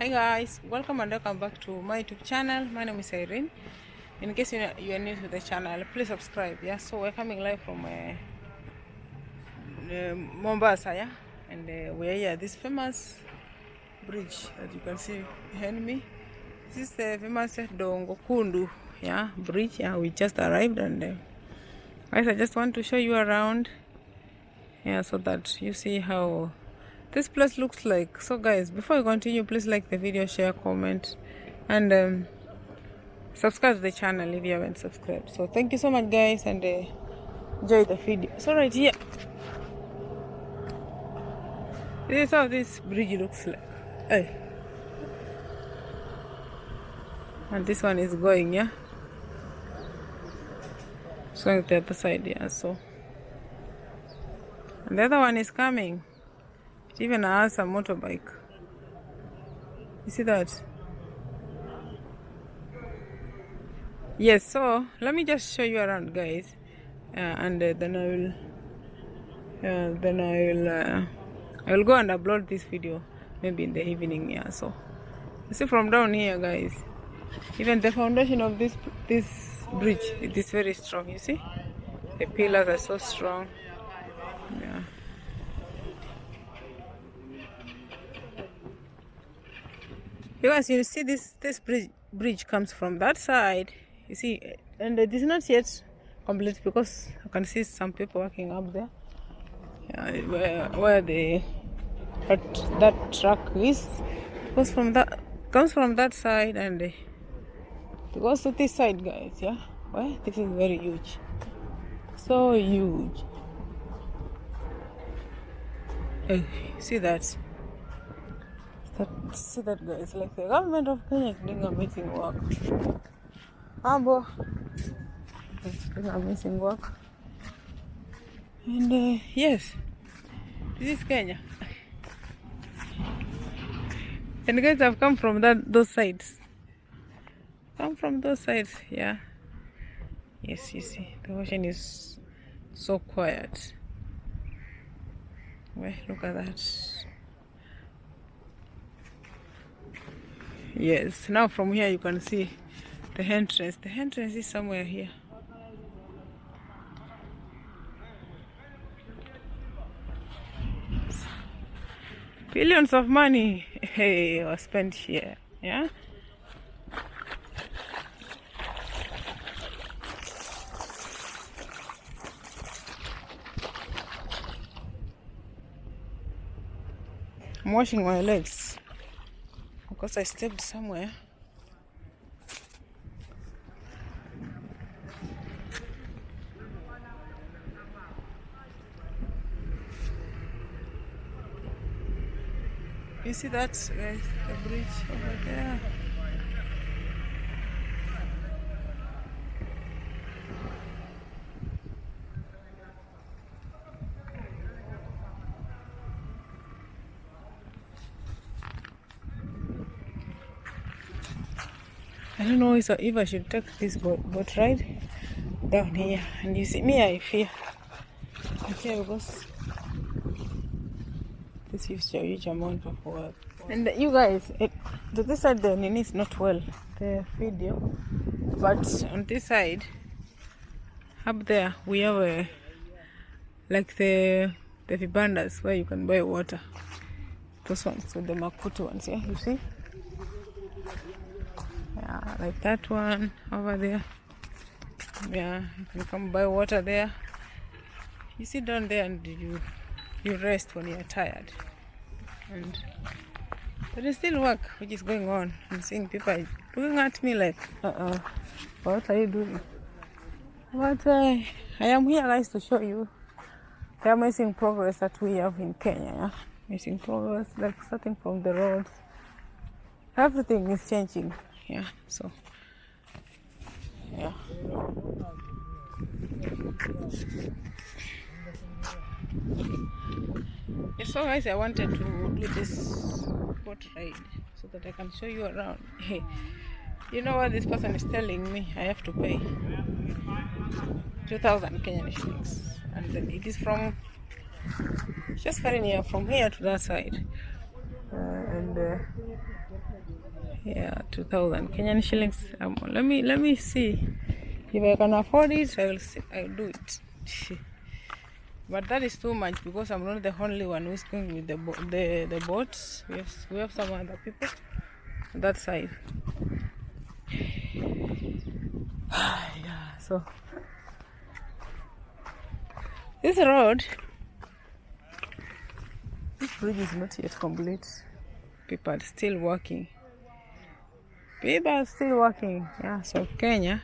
Hi guys, welcome and welcome back to my YouTube channel. My name is Irene. In case you are new to the channel, please subscribe. Yeah, so we're coming live from Mombasa, yeah, and we're here this famous bridge that you can see behind me. This is the famous Dongo Kundu, yeah, bridge. Yeah, we just arrived, and guys, I just want to show you around, yeah, so that you see how this place looks like. So guys, before we continue, please like the video, share, comment, and subscribe to the channel if you haven't subscribed. So thank you so much guys, and enjoy the video. So right here, this is how this bridge looks like. Hey. And this one is going, yeah, it's going to the other side, yeah. So and the other one is coming. It even has a motorbike. You see that? Yes, so let me just show you around guys, and then I will go and upload this video maybe in the evening, yeah. So you see from down here guys, even the foundation of this bridge, it is very strong. You see the pillars are so strong, yeah. Because you see this bridge comes from that side, you see, and it is not yet complete because I can see some people working up there, where that truck is. Goes from that, comes from that side, and it goes to this side guys, yeah. Well, this is very huge, so huge. Hey, see that? See that guys, like the government of Kenya is doing amazing work. Ambo is doing amazing work, and yes, this is Kenya. And guys, I've come from those sides. Come from those sides, yeah. Yes, you see, the ocean is so quiet. Well, look at that. Yes, now from here you can see the entrance. The entrance is somewhere here. Billions of money, hey, was spent here, yeah. I'm washing my legs because I stepped somewhere. You see that guys, the bridge over there. I don't know if I should take this boat ride down here. And you see me, I fear because this is a huge amount of work. And you guys, to this side the nini is not well, the video, but on this side up there we have like the vibandas where you can buy water. Those ones, so the makuti ones, yeah, you see. Yeah, like that one over there. Yeah, you can come buy water there. You sit down there and you rest when you're tired. And there is still work which is going on. I'm seeing people looking at me like, what are you doing? But I am here guys to show you the amazing progress that we have in Kenya. Yeah? Amazing progress, like starting from the roads. Everything is changing. Yeah, so yeah. So guys, I wanted to do this boat ride so that I can show you around. Hey, you know what this person is telling me? I have to pay 2,000 Kenyan shillings, and then it is from just very near from here to that side, and Yeah, 2,000 Kenyan shillings. Let me see if I can afford it. I'll do it. But that is too much because I'm not the only one who's going with the boats. We have some other people on that side. Yeah, so this bridge is not yet complete. People are still working. Yeah, so Kenya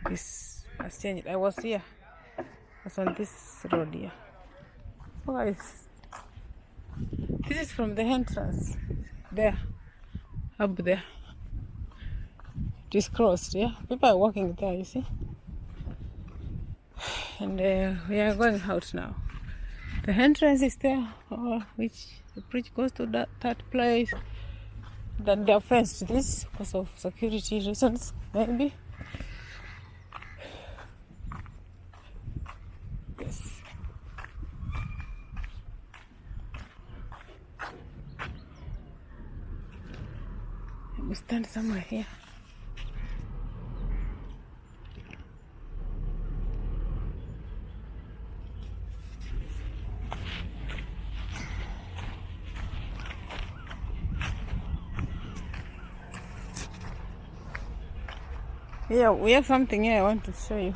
has changed. I was here. I was on this road here. So guys, this is from the entrance. There. Up there. It is crossed, yeah? People are walking there, you see? And we are going out now. The entrance is there, which the bridge goes to that place. Then they are fenced this because of security reasons, maybe. Yes. We stand somewhere here. Yeah, we have something here I want to show you.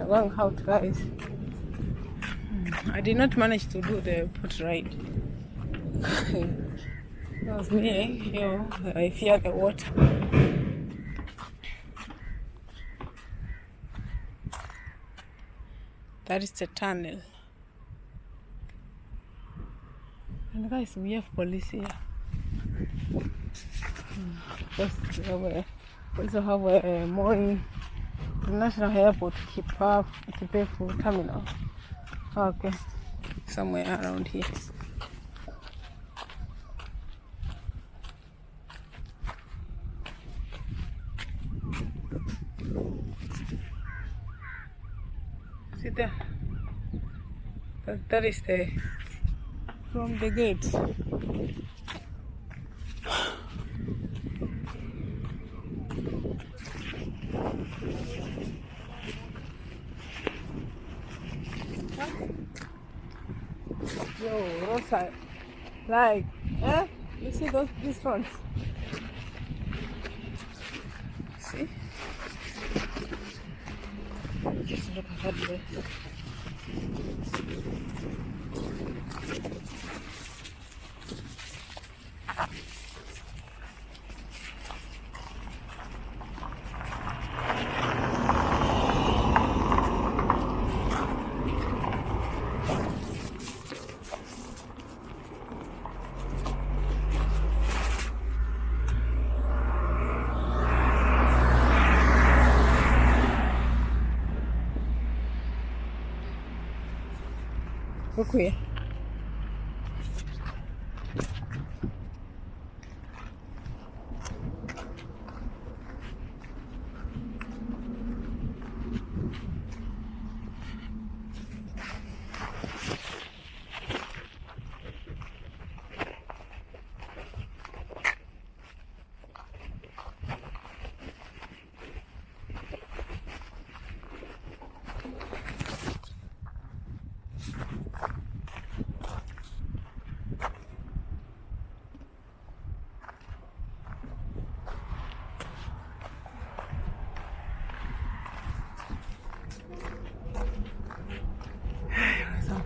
Going out, guys. I did not manage to do the boat ride. That was me, I fear the water. That is the tunnel. And guys, we have police here. We also have a Moi International Airport, Kipefu Terminal. Okay, somewhere around here. See there? That is from the gates. Yo, roadside. Like, you see these ones? See? Just look at that place. Look here.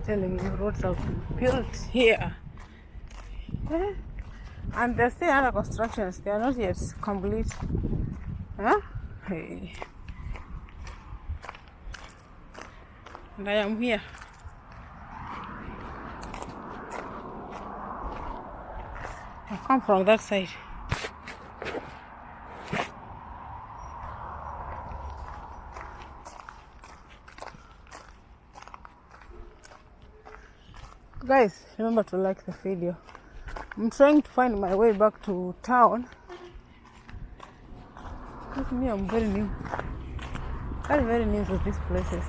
Telling you, roads are built here, and there's still other constructions. They are not yet complete. Hey. And I am here. I come from that side. Guys, remember to like the video I'm trying to find my way back to town. Look me, I'm very new. I'm very new to these places.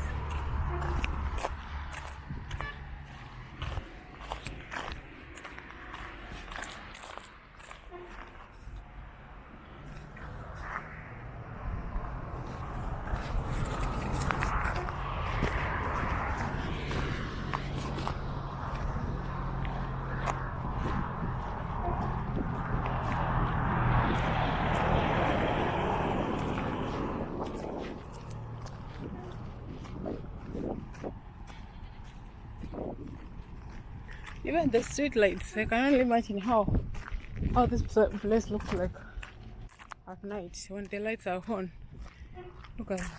Even the street lights, I can only imagine how this place looks like at night when the lights are on. Look at that.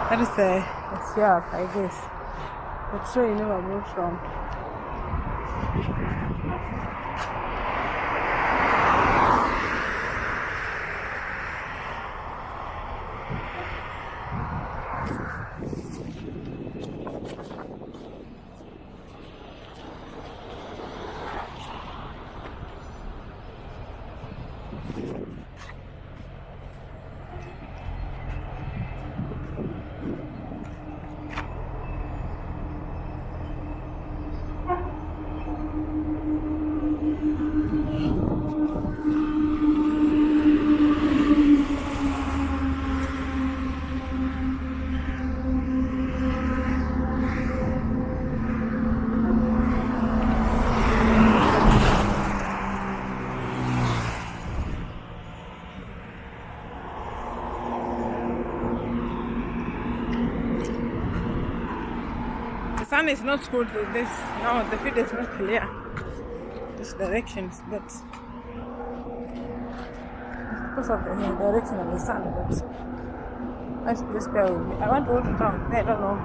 That is a shark, I guess. The train never moved from. The sun is not good with this. No, the field is not clear. This directions, but it's because of the direction of the sun. But let's just bear with me. I want to go to town. I don't know.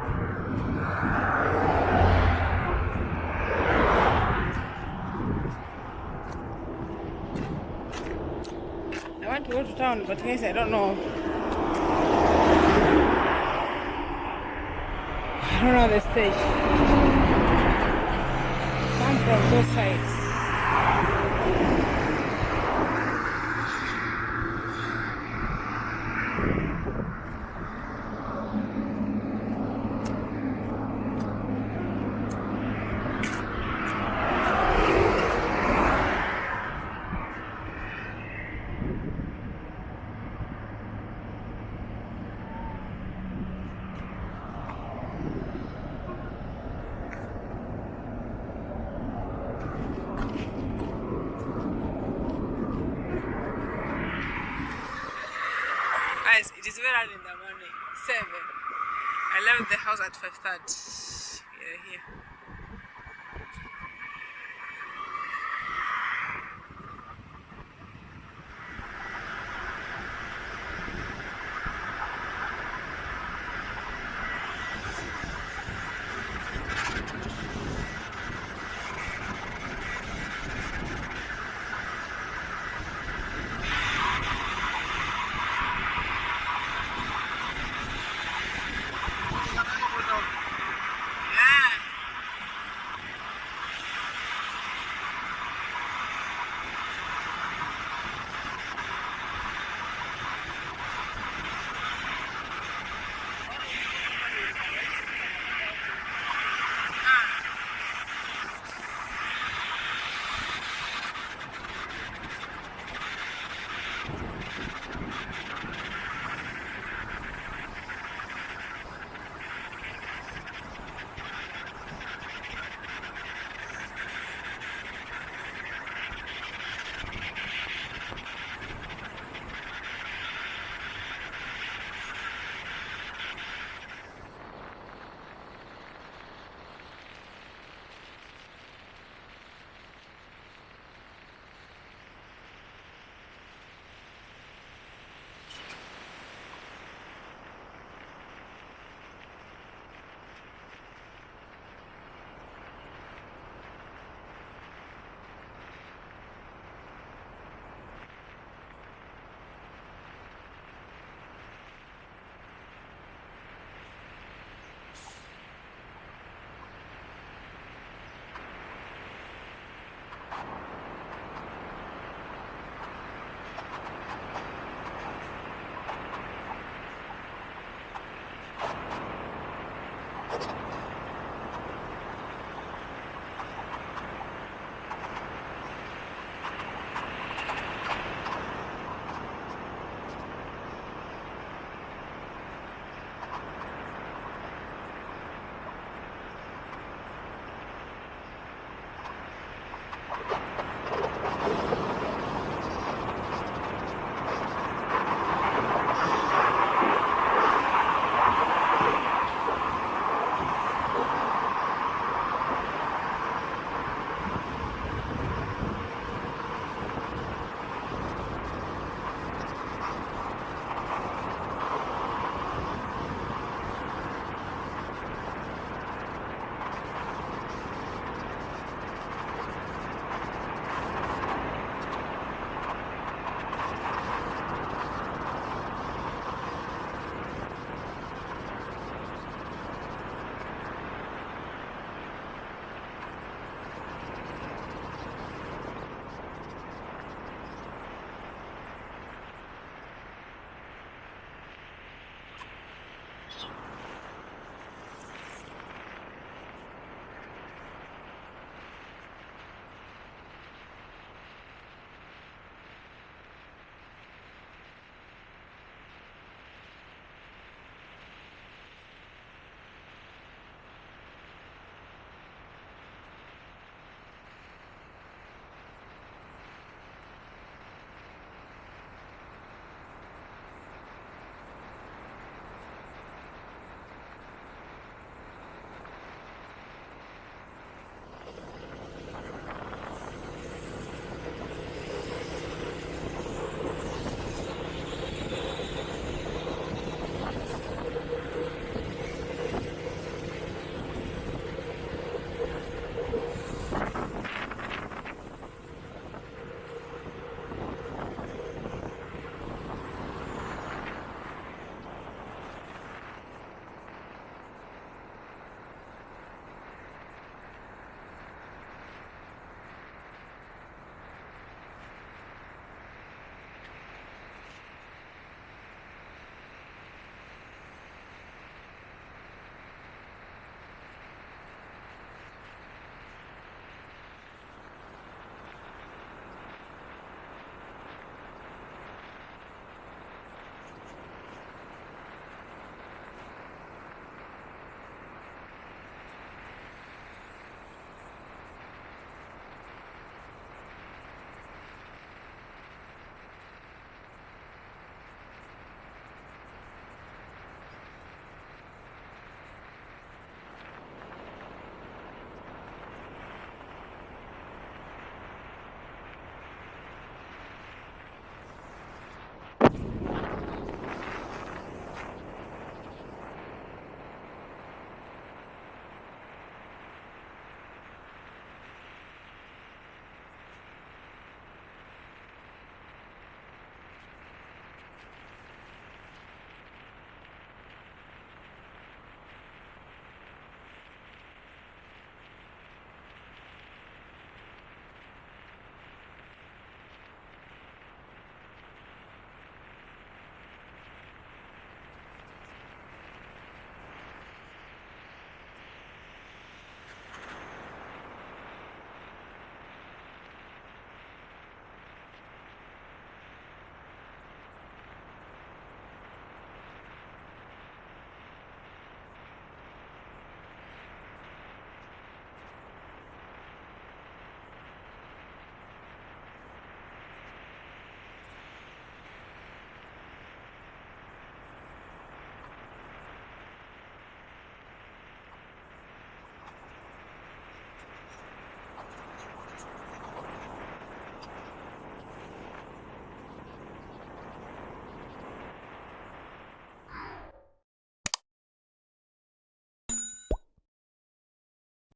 I want to go to town, but guys, I don't know. I don't know the stage. Come from both sides. Guys, it is very early in the morning, 7. I left the house at 5:30. We are here.